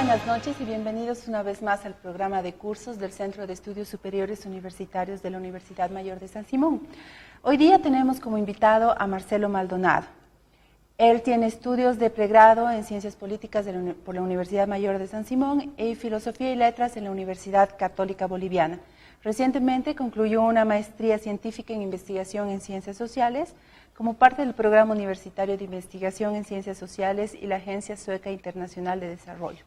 buenas noches y bienvenidos una vez más al programa de cursos del Centro de Estudios Superiores Universitarios de la Universidad Mayor de San Simón. Hoy día tenemos como invitado a Marcelo Maldonado. Él tiene estudios de pregrado en Ciencias Políticas por la Universidad Mayor de San Simón y Filosofía y Letras en la Universidad Católica Boliviana. Recientemente concluyó una maestría científica en investigación en Ciencias Sociales como parte del Programa Universitario de Investigación en Ciencias Sociales y la Agencia Sueca Internacional de Desarrollo.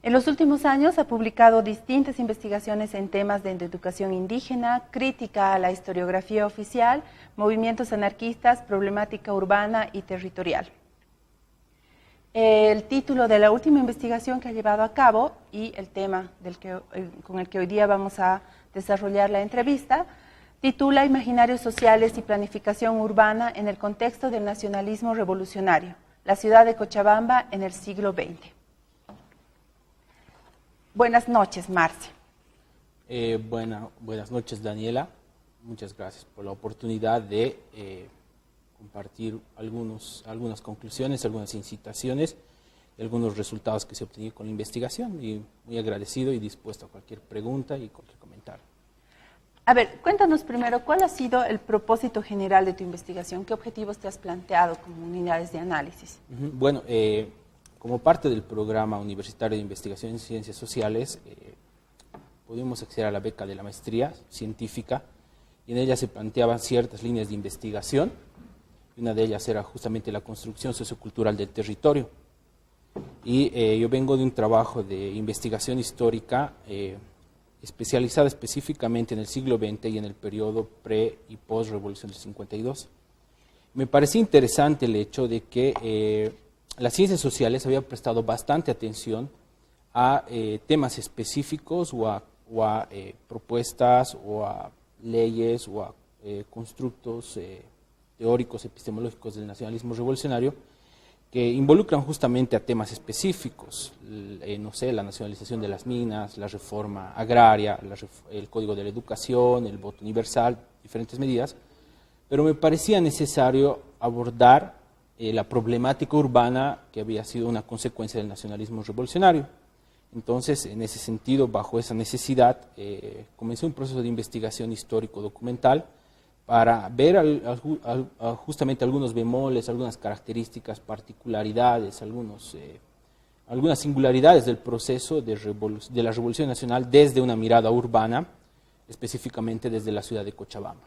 En los últimos años ha publicado distintas investigaciones en temas de educación indígena, crítica a la historiografía oficial, movimientos anarquistas, problemática urbana y territorial. El título de la última investigación que ha llevado a cabo y el tema con el que hoy día vamos a desarrollar la entrevista titula Imaginarios sociales y planificación urbana en el contexto del nacionalismo revolucionario, la ciudad de Cochabamba en el siglo XX. Buenas noches, Marce. Buenas noches, Daniela. Muchas gracias por la oportunidad de compartir algunas conclusiones, algunas incitaciones, algunos resultados que se obtuvieron con la investigación. Y muy agradecido y dispuesto a cualquier pregunta y cualquier comentario. A ver, cuéntanos primero, ¿cuál ha sido el propósito general de tu investigación? ¿Qué objetivos te has planteado como unidades de análisis? Bueno, como parte del programa universitario de investigación en ciencias sociales, pudimos acceder a la beca de la maestría científica y en ella se planteaban ciertas líneas de investigación. Una de ellas era justamente la construcción sociocultural del territorio. Y yo vengo de un trabajo de investigación histórica especializada específicamente en el siglo XX y en el periodo pre- y post-revolución del 52. Me parecía interesante el hecho de que las ciencias sociales habían prestado bastante atención a temas específicos o a propuestas o a leyes o a constructos teóricos epistemológicos del nacionalismo revolucionario que involucran justamente a temas específicos, no sé, la nacionalización de las minas, la reforma agraria, el código de la educación, el voto universal, diferentes medidas, pero me parecía necesario abordar la problemática urbana que había sido una consecuencia del nacionalismo revolucionario. Entonces, en ese sentido, bajo esa necesidad, comencé un proceso de investigación histórico-documental para ver justamente algunos bemoles, algunas características, particularidades, algunas singularidades del proceso de la Revolución Nacional desde una mirada urbana, específicamente desde la ciudad de Cochabamba.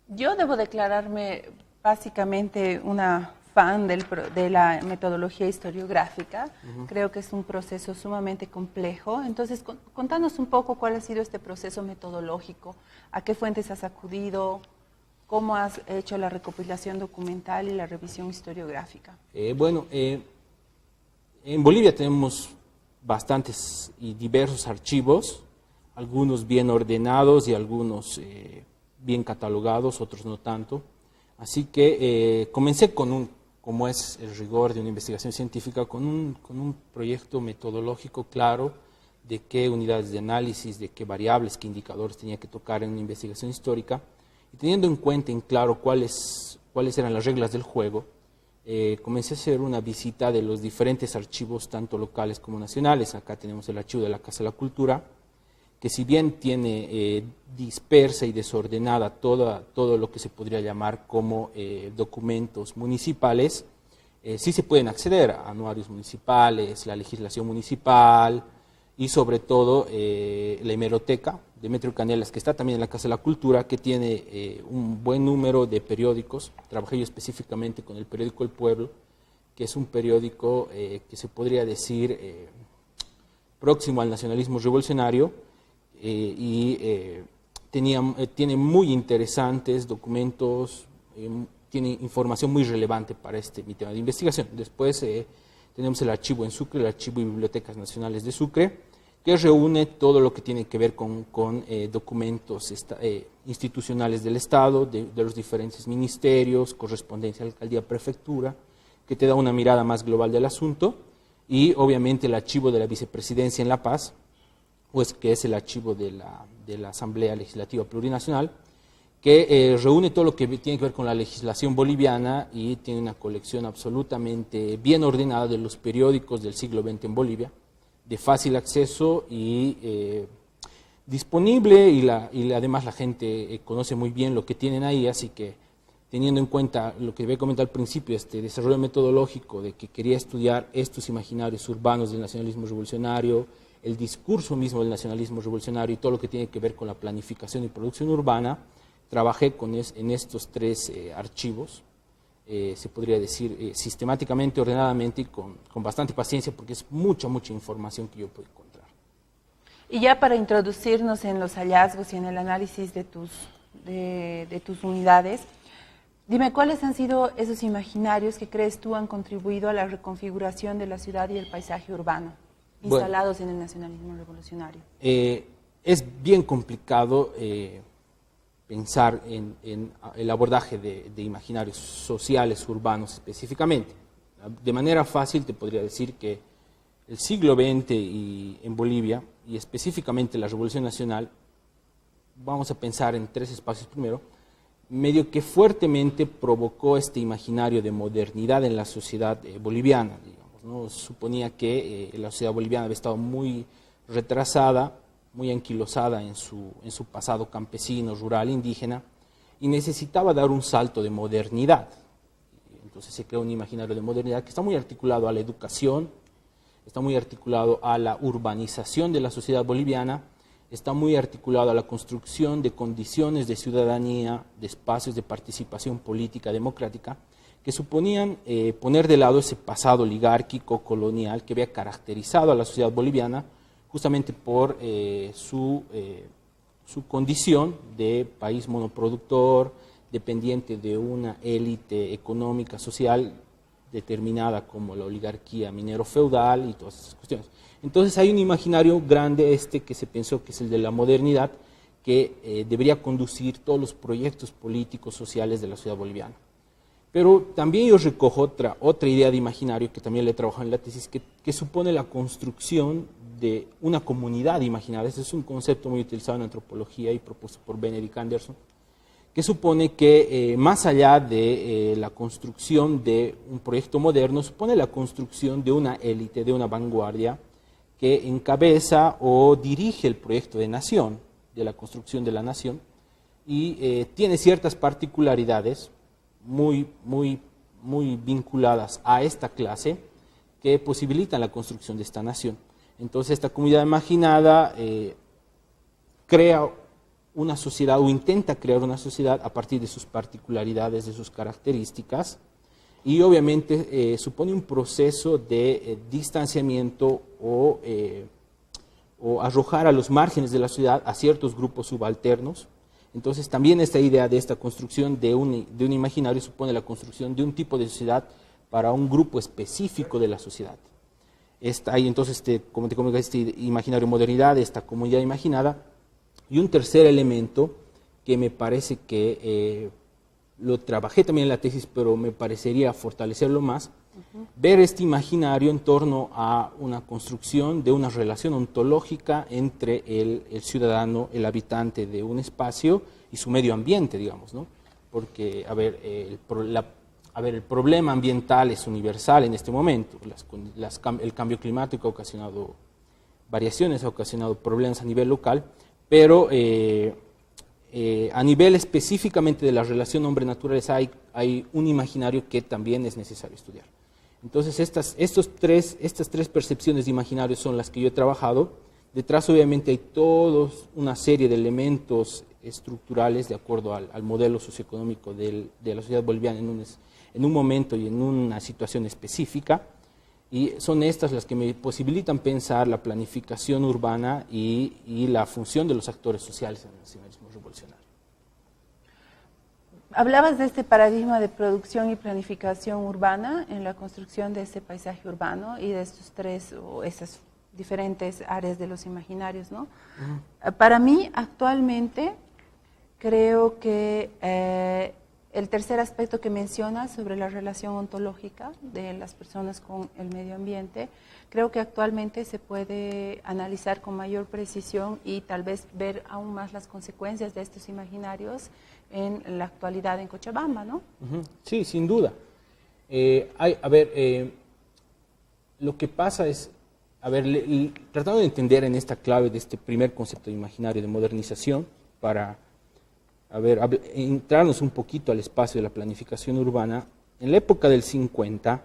Yo debo declararme básicamente una fan de la metodología historiográfica. Creo que es un proceso sumamente complejo. Entonces, contanos un poco cuál ha sido este proceso metodológico, a qué fuentes has acudido, cómo has hecho la recopilación documental y la revisión historiográfica. En Bolivia tenemos bastantes y diversos archivos, algunos bien ordenados y algunos bien catalogados, otros no tanto. Así que comencé como es el rigor de una investigación científica, con un proyecto metodológico claro de qué unidades de análisis, de qué variables, qué indicadores tenía que tocar en una investigación histórica, y teniendo en cuenta en claro cuáles eran las reglas del juego, comencé a hacer una visita de los diferentes archivos, tanto locales como nacionales. Acá tenemos el archivo de la Casa de la Cultura, que si bien tiene dispersa y desordenada todo lo que se podría llamar como documentos municipales, sí se pueden acceder a anuarios municipales, la legislación municipal y sobre todo la hemeroteca de Demetrio Canelas, que está también en la Casa de la Cultura, que tiene un buen número de periódicos. Trabajé yo específicamente con el periódico El Pueblo, que es un periódico que se podría decir próximo al nacionalismo revolucionario, tiene muy interesantes documentos, tiene información muy relevante para mi tema de investigación. Después tenemos el archivo en Sucre, el Archivo y Bibliotecas Nacionales de Sucre, que reúne todo lo que tiene que ver con documentos institucionales del Estado, de los diferentes ministerios, correspondencia a la alcaldía, prefectura, que te da una mirada más global del asunto, y obviamente el archivo de la Vicepresidencia en La Paz, pues que es el archivo de la Asamblea Legislativa Plurinacional, que reúne todo lo que tiene que ver con la legislación boliviana y tiene una colección absolutamente bien ordenada de los periódicos del siglo XX en Bolivia, de fácil acceso y disponible, y además la gente conoce muy bien lo que tienen ahí, así que teniendo en cuenta lo que había comentado al principio, este desarrollo metodológico de que quería estudiar estos imaginarios urbanos del nacionalismo revolucionario, el discurso mismo del nacionalismo revolucionario y todo lo que tiene que ver con la planificación y producción urbana, trabajé en estos tres archivos, se podría decir sistemáticamente, ordenadamente y con bastante paciencia, porque es mucha información que yo puedo encontrar. Y ya para introducirnos en los hallazgos y en el análisis de tus unidades, dime, ¿cuáles han sido esos imaginarios que crees tú han contribuido a la reconfiguración de la ciudad y el paisaje urbano, instalados en el nacionalismo revolucionario? Es bien complicado pensar en el abordaje de imaginarios sociales urbanos específicamente. De manera fácil te podría decir que el siglo XX en Bolivia, y específicamente la Revolución Nacional, vamos a pensar en tres espacios primero, medio que fuertemente provocó este imaginario de modernidad en la sociedad boliviana, digamos, ¿no? Suponía que la sociedad boliviana había estado muy retrasada, muy anquilosada en su pasado campesino, rural, indígena, y necesitaba dar un salto de modernidad. Entonces se creó un imaginario de modernidad que está muy articulado a la educación, está muy articulado a la urbanización de la sociedad boliviana, está muy articulado a la construcción de condiciones de ciudadanía, de espacios de participación política democrática, que suponían poner de lado ese pasado oligárquico, colonial, que había caracterizado a la sociedad boliviana, justamente por su condición de país monoproductor, dependiente de una élite económica, social, determinada como la oligarquía minero-feudal y todas esas cuestiones. Entonces hay un imaginario grande que se pensó que es el de la modernidad, que debería conducir todos los proyectos políticos, sociales de la sociedad boliviana. Pero también yo recojo otra idea de imaginario que también le he trabajado en la tesis, que supone la construcción de una comunidad imaginaria. Este es un concepto muy utilizado en antropología y propuesto por Benedict Anderson, que supone que más allá de la construcción de un proyecto moderno, supone la construcción de una élite, de una vanguardia, que encabeza o dirige el proyecto de nación, de la construcción de la nación, y tiene ciertas particularidades muy vinculadas a esta clase que posibilitan la construcción de esta nación. Entonces esta comunidad imaginada crea una sociedad o intenta crear una sociedad a partir de sus particularidades, de sus características, y obviamente supone un proceso de distanciamiento o arrojar a los márgenes de la sociedad a ciertos grupos subalternos. Entonces también esta idea de esta construcción de un imaginario supone la construcción de un tipo de sociedad para un grupo específico de la sociedad. Hay entonces, como te comento, este imaginario modernidad, esta comunidad imaginada, y un tercer elemento que me parece que lo trabajé también en la tesis, pero me parecería fortalecerlo más, ver este imaginario en torno a una construcción de una relación ontológica entre el ciudadano, el habitante de un espacio y su medio ambiente, digamos, ¿no? Porque, el problema ambiental es universal en este momento. El cambio climático ha ocasionado variaciones, ha ocasionado problemas a nivel local, pero a nivel específicamente de la relación hombre-naturaleza hay un imaginario que también es necesario estudiar. Entonces estas tres percepciones de imaginario son las que yo he trabajado. Detrás obviamente hay toda una serie de elementos estructurales de acuerdo al modelo socioeconómico de la sociedad boliviana en un momento y en una situación específica. Y son estas las que me posibilitan pensar la planificación urbana y la función de los actores sociales en el nacionalismo revolucionario. Hablabas de este paradigma de producción y planificación urbana en la construcción de este paisaje urbano y de estos tres o esas diferentes áreas de los imaginarios, ¿no? Para mí, actualmente, creo que El tercer aspecto que menciona sobre la relación ontológica de las personas con el medio ambiente, creo que actualmente se puede analizar con mayor precisión y tal vez ver aún más las consecuencias de estos imaginarios en la actualidad en Cochabamba, ¿no? Sí, sin duda. Lo que pasa es, tratando de entender en esta clave de este primer concepto de imaginario de modernización, para entrarnos un poquito al espacio de la planificación urbana. En la época del 50,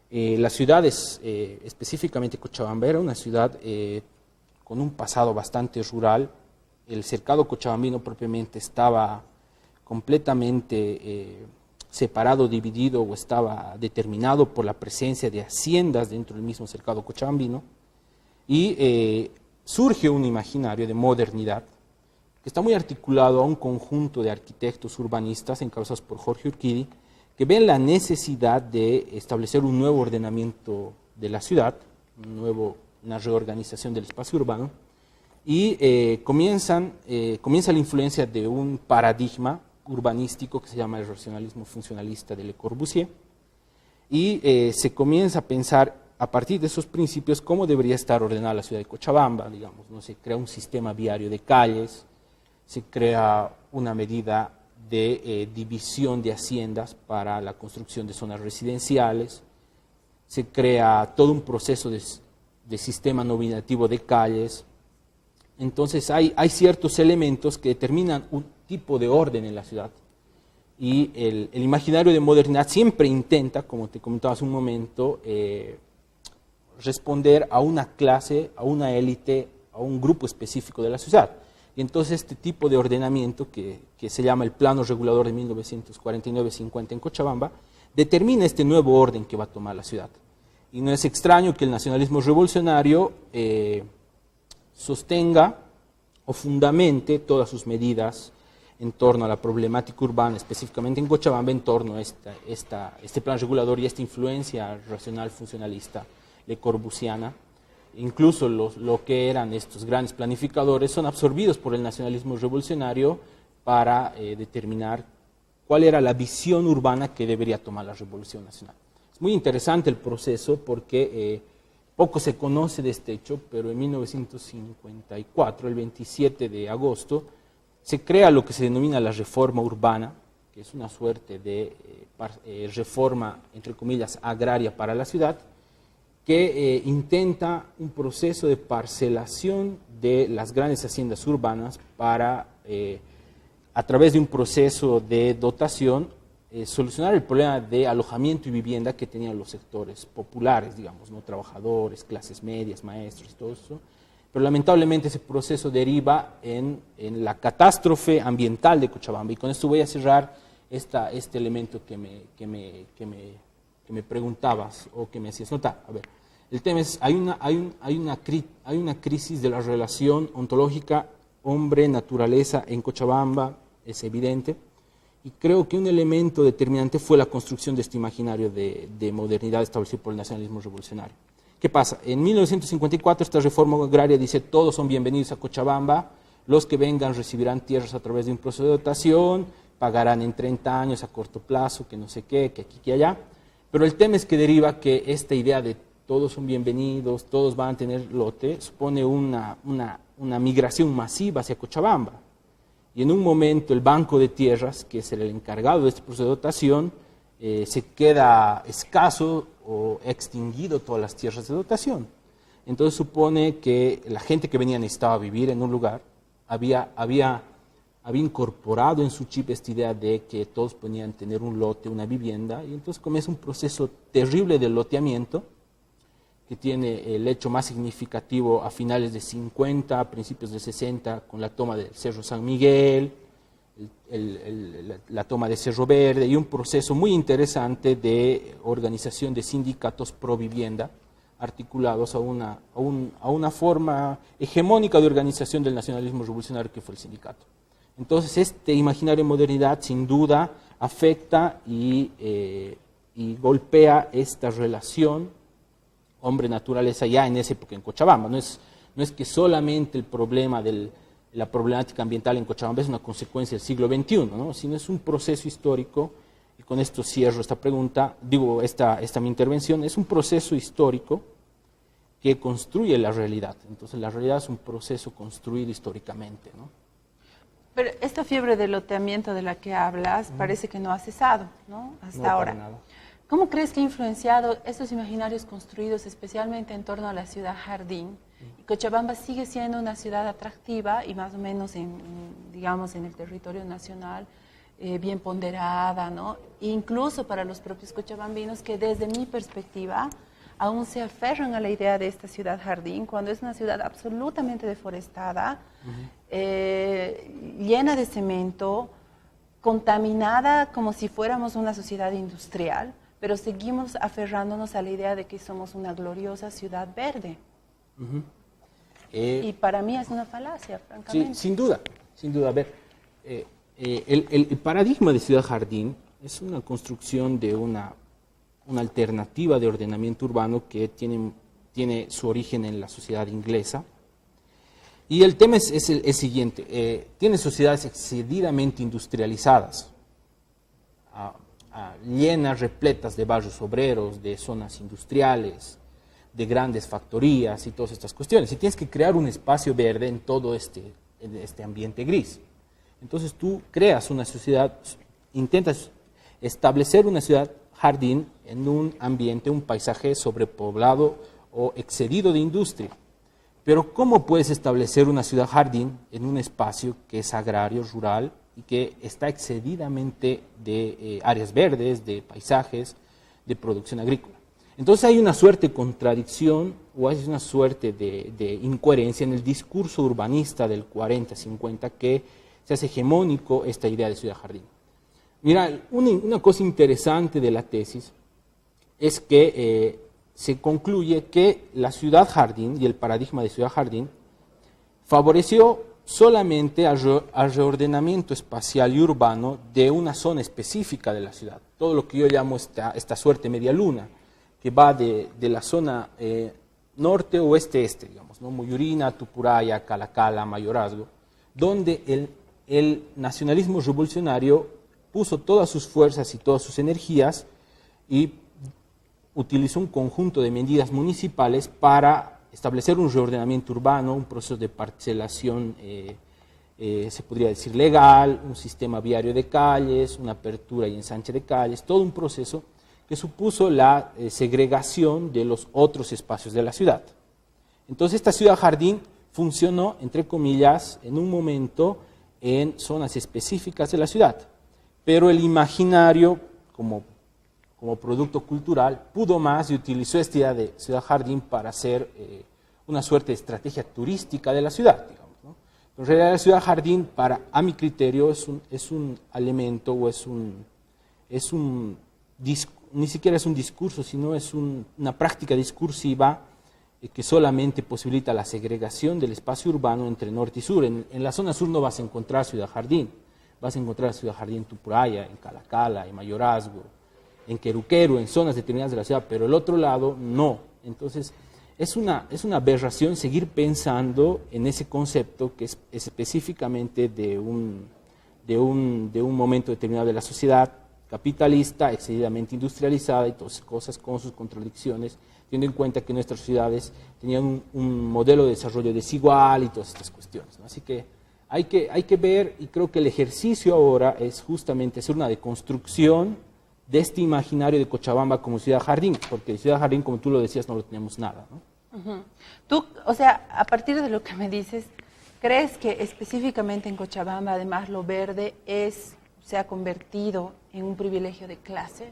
las ciudades, específicamente Cochabamba, era una ciudad con un pasado bastante rural. El cercado cochabambino propiamente estaba completamente separado, dividido, o estaba determinado por la presencia de haciendas dentro del mismo cercado cochabambino, y surge un imaginario de modernidad que está muy articulado a un conjunto de arquitectos urbanistas encabezados por Jorge Urquidi, que ven la necesidad de establecer un nuevo ordenamiento de la ciudad, una reorganización del espacio urbano, y comienza la influencia de un paradigma urbanístico que se llama el racionalismo funcionalista de Le Corbusier, y se comienza a pensar a partir de esos principios cómo debería estar ordenada la ciudad de Cochabamba, digamos, ¿no? Se crea un sistema viario de calles, se crea una medida de división de haciendas para la construcción de zonas residenciales, se crea todo un proceso de sistema nominativo de calles. Entonces hay ciertos elementos que determinan un tipo de orden en la ciudad, y el imaginario de modernidad siempre intenta, como te comentaba hace un momento, responder a una clase, a una élite, a un grupo específico de la ciudad. Y entonces este tipo de ordenamiento, que se llama el Plano Regulador de 1949-50 en Cochabamba, determina este nuevo orden que va a tomar la ciudad. Y no es extraño que el nacionalismo revolucionario sostenga o fundamente todas sus medidas en torno a la problemática urbana, específicamente en Cochabamba, en torno a este plan regulador y esta influencia racional funcionalista le corbusiana. Incluso lo que eran estos grandes planificadores son absorbidos por el nacionalismo revolucionario para determinar cuál era la visión urbana que debería tomar la Revolución Nacional. Es muy interesante el proceso porque poco se conoce de este hecho, pero en 1954, el 27 de agosto, se crea lo que se denomina la reforma urbana, que es una suerte de reforma, entre comillas, agraria para la ciudad, que intenta un proceso de parcelación de las grandes haciendas urbanas para, a través de un proceso de dotación, solucionar el problema de alojamiento y vivienda que tenían los sectores populares, digamos, ¿no? Trabajadores, clases medias, maestros y todo eso. Pero lamentablemente ese proceso deriva en la catástrofe ambiental de Cochabamba. Y con esto voy a cerrar este elemento que me preguntabas o que me hacías notar. A ver, el tema es, hay una crisis de la relación ontológica hombre-naturaleza en Cochabamba, es evidente, y creo que un elemento determinante fue la construcción de este imaginario de modernidad establecido por el nacionalismo revolucionario. ¿Qué pasa? En 1954 esta reforma agraria dice: todos son bienvenidos a Cochabamba, los que vengan recibirán tierras a través de un proceso de dotación, pagarán en 30 años a corto plazo, que no sé qué, que aquí, que allá. Pero el tema es que deriva que esta idea de todos son bienvenidos, todos van a tener lote, supone una migración masiva hacia Cochabamba. Y en un momento el Banco de Tierras, que es el encargado de este proceso de dotación, se queda escaso o extinguido todas las tierras de dotación. Entonces supone que la gente que venía necesitaba vivir en un lugar, había incorporado en su chip esta idea de que todos podían tener un lote, una vivienda, y entonces comienza un proceso terrible de loteamiento, que tiene el hecho más significativo a finales de 50, a principios de 60, con la toma del Cerro San Miguel, la toma de Cerro Verde, y un proceso muy interesante de organización de sindicatos pro vivienda, articulados a una forma hegemónica de organización del nacionalismo revolucionario que fue el sindicato. Entonces este imaginario de modernidad sin duda afecta y golpea esta relación hombre-naturaleza ya en esa época en Cochabamba. No es que solamente el problema del la problemática ambiental en Cochabamba es una consecuencia del siglo XXI, ¿no? Sino es un proceso histórico, y con esto cierro esta pregunta, esta mi intervención, es un proceso histórico que construye la realidad. Entonces la realidad es un proceso construido históricamente, ¿no? Pero esta fiebre del loteamiento de la que hablas parece que no ha cesado, ¿no? Hasta ahora. Para nada. ¿Cómo crees que ha influenciado estos imaginarios construidos especialmente en torno a la ciudad jardín? Y Cochabamba sigue siendo una ciudad atractiva y más o menos digamos, en el territorio nacional, bien ponderada, ¿no? Incluso para los propios cochabambinos que desde mi perspectiva aún se aferran a la idea de esta ciudad jardín, cuando es una ciudad absolutamente deforestada, llena de cemento, contaminada como si fuéramos una sociedad industrial, pero seguimos aferrándonos a la idea de que somos una gloriosa ciudad verde. Y para mí es una falacia, francamente. Sí, sin duda. A ver, el paradigma de ciudad jardín es una construcción de una alternativa de ordenamiento urbano que tiene su origen en la sociedad inglesa. Y el tema es el siguiente, tiene sociedades excedidamente industrializadas, llenas, repletas de barrios obreros, de zonas industriales, de grandes factorías y todas estas cuestiones. Y tienes que crear un espacio verde en todo este ambiente gris. Entonces tú creas una sociedad, intentas establecer una ciudad jardín en un ambiente, un paisaje sobrepoblado o excedido de industria. Pero ¿cómo puedes establecer una ciudad jardín en un espacio que es agrario, rural y que está excedidamente de áreas verdes, de paisajes, de producción agrícola? Entonces hay una suerte de contradicción o hay una suerte de incoherencia en el discurso urbanista del 40-50 que se hace hegemónico esta idea de ciudad jardín. Mira, una cosa interesante de la tesis es que se concluye que la ciudad jardín y el paradigma de ciudad jardín favoreció solamente al reordenamiento espacial y urbano de una zona específica de la ciudad. Todo lo que yo llamo esta suerte media luna, que va de la zona norte, oeste, este, digamos, ¿no? Muyurina, Tupuraya, Calacala, Mayorazgo, donde el nacionalismo revolucionario puso todas sus fuerzas y todas sus energías y utilizó un conjunto de medidas municipales para establecer un reordenamiento urbano, un proceso de parcelación, se podría decir legal, un sistema viario de calles, una apertura y ensanche de calles, todo un proceso que supuso la segregación de los otros espacios de la ciudad. Entonces esta ciudad jardín funcionó, entre comillas, en un momento en zonas específicas de la ciudad, pero el imaginario como producto cultural pudo más y utilizó esta idea de ciudad jardín para hacer una suerte de estrategia turística de la ciudad, digamos, ¿no? Pero en realidad la ciudad jardín, a mi criterio, es un elemento o ni siquiera es un discurso, sino es una práctica discursiva que solamente posibilita la segregación del espacio urbano entre norte y sur. En la zona sur no vas a encontrar ciudad jardín, vas a encontrar ciudad jardín en Tupuraya, en Calacala, en Mayorazgo, en Queruquero, en zonas determinadas de la ciudad, pero el otro lado no. Entonces es una aberración seguir pensando en ese concepto que es específicamente de un momento determinado de la sociedad capitalista, excesivamente industrializada y todas esas cosas con sus contradicciones, teniendo en cuenta que nuestras ciudades tenían un modelo de desarrollo desigual y todas estas cuestiones, ¿no? Así que hay que ver, y creo que el ejercicio ahora es justamente hacer una deconstrucción de este imaginario de Cochabamba como ciudad jardín, porque ciudad jardín, como tú lo decías, no lo tenemos nada, ¿no? Tú, o sea, a partir de lo que me dices, ¿crees que específicamente en Cochabamba, además, lo verde se ha convertido en un privilegio de clase?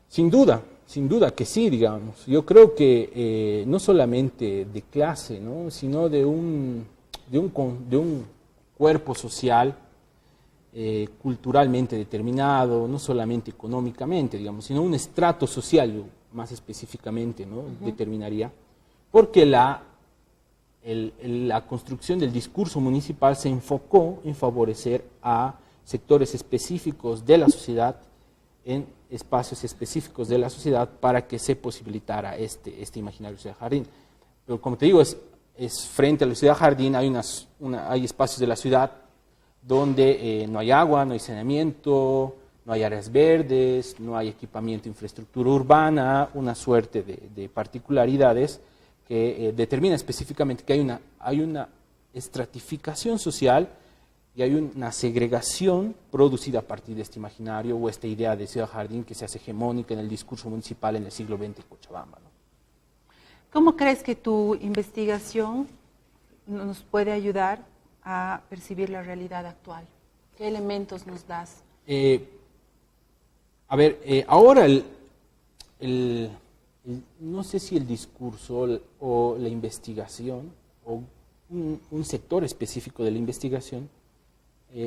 Sin duda que sí, digamos. Yo creo que no solamente de clase, ¿no? Sino de un cuerpo social culturalmente determinado, no solamente económicamente, digamos, sino un estrato social, yo más específicamente, ¿no? Determinaría, porque la construcción del discurso municipal se enfocó en favorecer a sectores específicos de la sociedad, en espacios específicos de la sociedad, para que se posibilitara este imaginario ciudad jardín. Pero como te digo, es frente a la ciudad jardín, hay espacios de la ciudad donde no hay agua, no hay saneamiento, no hay áreas verdes, no hay equipamiento, infraestructura urbana, una suerte de particularidades que determina específicamente que hay una estratificación social y hay una segregación producida a partir de este imaginario o esta idea de ciudad jardín que se hace hegemónica en el discurso municipal en el siglo XX en Cochabamba, ¿no? ¿Cómo crees que tu investigación nos puede ayudar a percibir la realidad actual? ¿Qué elementos nos das? Ahora no sé si el discurso o la investigación o un sector específico de la investigación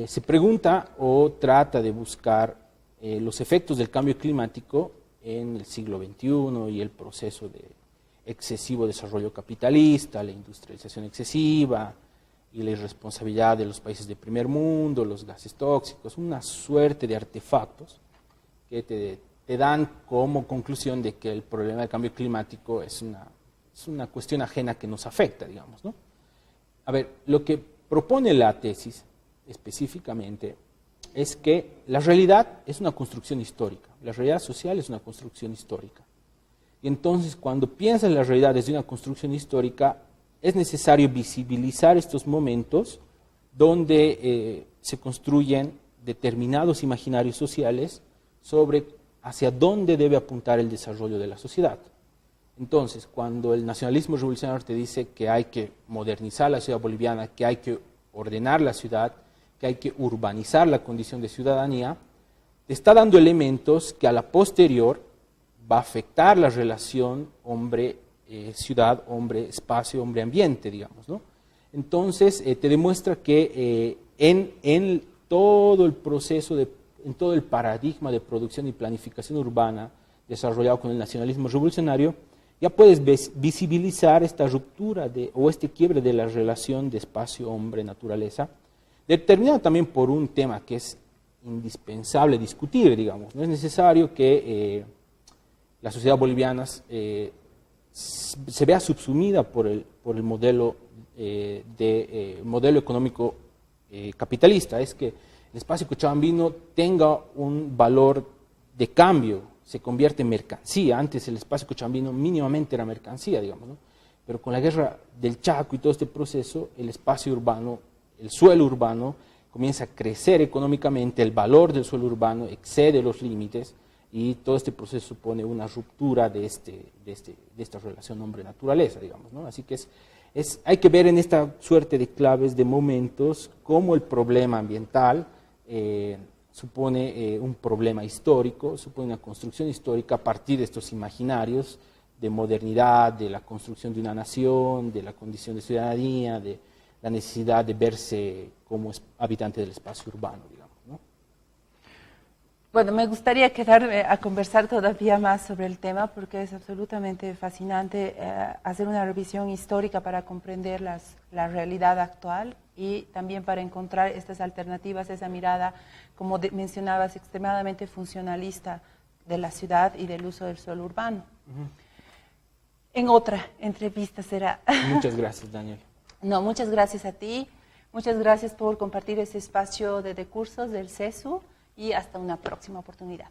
se pregunta o trata de buscar los efectos del cambio climático en el siglo XXI y el proceso de excesivo desarrollo capitalista, la industrialización excesiva y la irresponsabilidad de los países de primer mundo, los gases tóxicos, una suerte de artefactos que te dan como conclusión de que el problema del cambio climático es una cuestión ajena que nos afecta, digamos, ¿no? Lo que propone la tesis específicamente es que la realidad es una construcción histórica, la realidad social es una construcción histórica. Y entonces, cuando piensas en la realidad desde una construcción histórica, es necesario visibilizar estos momentos donde se construyen determinados imaginarios sociales sobre hacia dónde debe apuntar el desarrollo de la sociedad. Entonces, cuando el nacionalismo revolucionario te dice que hay que modernizar la ciudad boliviana, que hay que ordenar la ciudad, que hay que urbanizar la condición de ciudadanía, te está dando elementos que a la posterior va a afectar la relación hombre-ciudad, hombre-espacio, hombre-ambiente, digamos, ¿no? Entonces, te demuestra que en todo el proceso, en todo el paradigma de producción y planificación urbana desarrollado con el nacionalismo revolucionario, ya puedes visibilizar esta ruptura o este quiebre de la relación de espacio-hombre-naturaleza, determinado también por un tema que es indispensable discutir, digamos. No es necesario que la sociedad boliviana se vea subsumida por el modelo modelo económico capitalista. Es que el espacio cochabambino tenga un valor de cambio, se convierte en mercancía. Antes el espacio cochabambino mínimamente era mercancía, digamos, ¿no? Pero con la guerra del Chaco y todo este proceso, el espacio urbano, el suelo urbano comienza a crecer económicamente, el valor del suelo urbano excede los límites y todo este proceso supone una ruptura de esta relación hombre-naturaleza, digamos, ¿no? Así que hay que ver en esta suerte de claves, de momentos, cómo el problema ambiental supone un problema histórico, supone una construcción histórica a partir de estos imaginarios de modernidad, de la construcción de una nación, de la condición de ciudadanía, de la necesidad de verse como habitante del espacio urbano, digamos, ¿no? Bueno, me gustaría quedarme a conversar todavía más sobre el tema porque es absolutamente fascinante hacer una revisión histórica para comprender la realidad actual y también para encontrar estas alternativas, esa mirada, como mencionabas, extremadamente funcionalista de la ciudad y del uso del suelo urbano. Uh-huh. En otra entrevista será. Muchas gracias, Daniel. No, muchas gracias a ti. Muchas gracias por compartir ese espacio de cursos del CESU y hasta una próxima oportunidad.